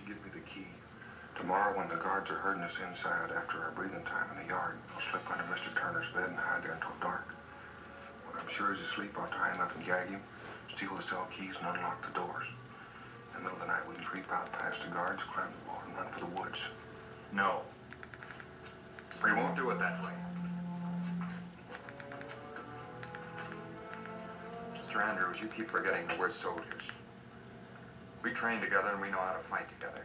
give me the key. Tomorrow, when the guards are herding us inside after our breathing time in the yard, I'll slip under Mr. Turner's bed and hide there until dark. When I'm sure he's asleep, I'll tie him up and gag him, steal the cell keys, and unlock the doors. In the middle of the night, we can creep out past the guards, climb the wall, and run for the woods. No. We won't do it that way. Mr. Andrews, you keep forgetting that we're soldiers. We train together and we know how to fight together.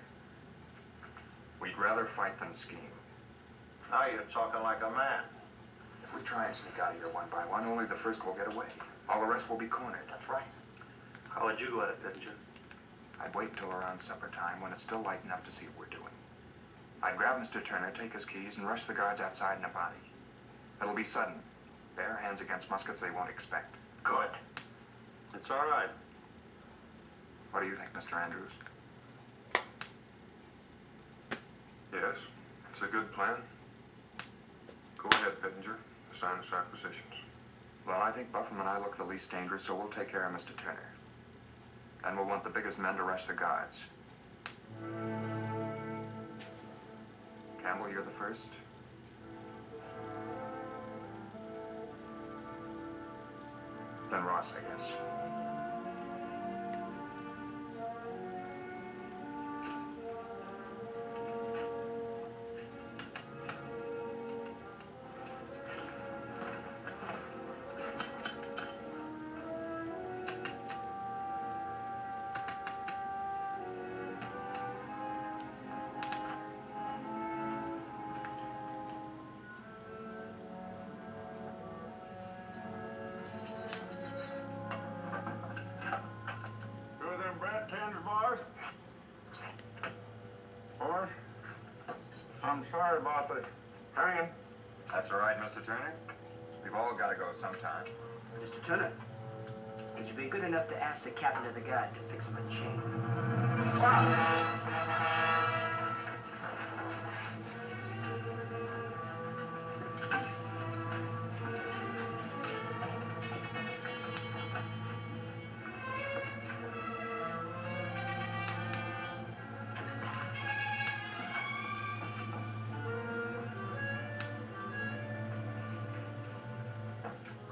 We'd rather fight than scheme. Now you're talking like a man. If we try and sneak out of here one by one, only the first will get away. All the rest will be cornered. That's right. How would you let it, Pitcher? I'd wait till around supper time when it's still light enough to see what we're doing. I'd grab Mr. Turner, take his keys, and rush the guards outside in a body. It'll be sudden. Bare hands against muskets they won't expect. Good. It's all right. What do you think, Mr. Andrews? Yes, it's a good plan. Go ahead, Pittenger. Assign us our positions. Well, I think Buffum and I look the least dangerous, so we'll take care of Mr. Turner. And we'll want the biggest men to rush the guards. Campbell, you're the first. Then Ross, I guess. I'm sorry about the hanging. That's all right, Mr. Turner. We've all got to go sometime. Mr. Turner, would you be good enough to ask the captain of the guard to fix him a chain?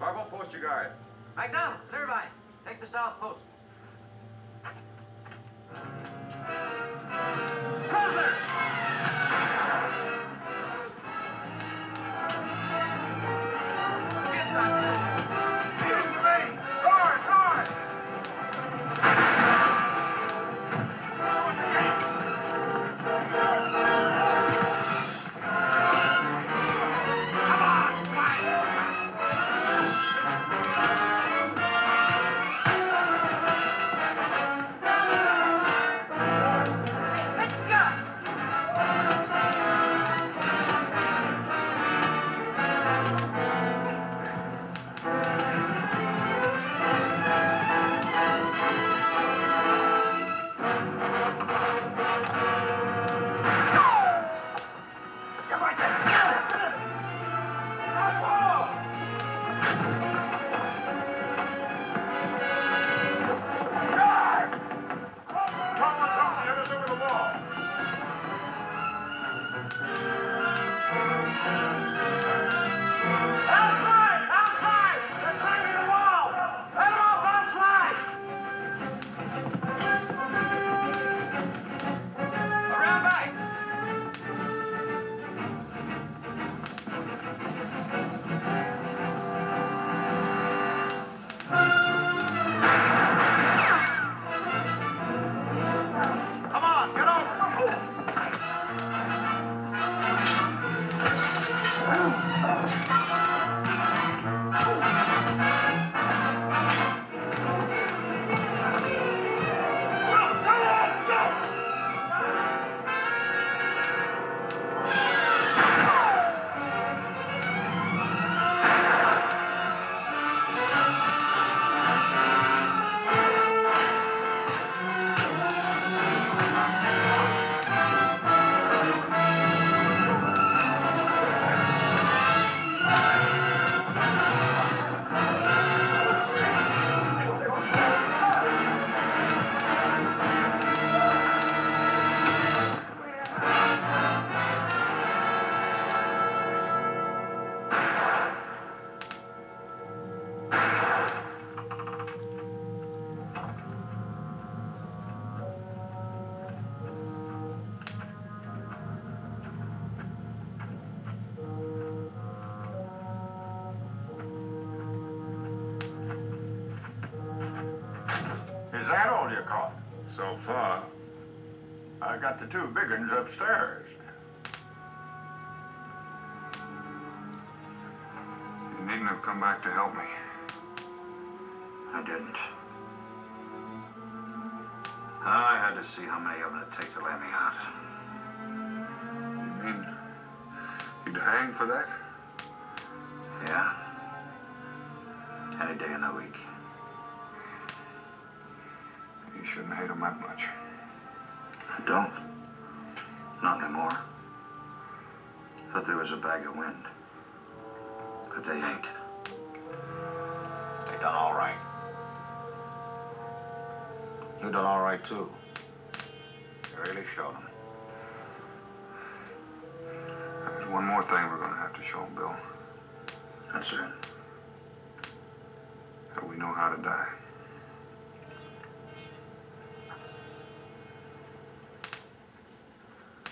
Corporal, post your guard. MacDonald, Irvine, take the south post. that all you caught? So far, I got the two big ones upstairs. You needn't have come back to help me. I didn't. I had to see how many of them it'd take to lay me out. You mean you'd hang for that? Yeah? Any day in the week. You shouldn't hate them that much. I don't. Not anymore. Thought there was a bag of wind. But they ain't. They done all right. You done all right, too. You really showed them. There's one more thing we're going to have to show them, Bill. That's it. That we know how to die.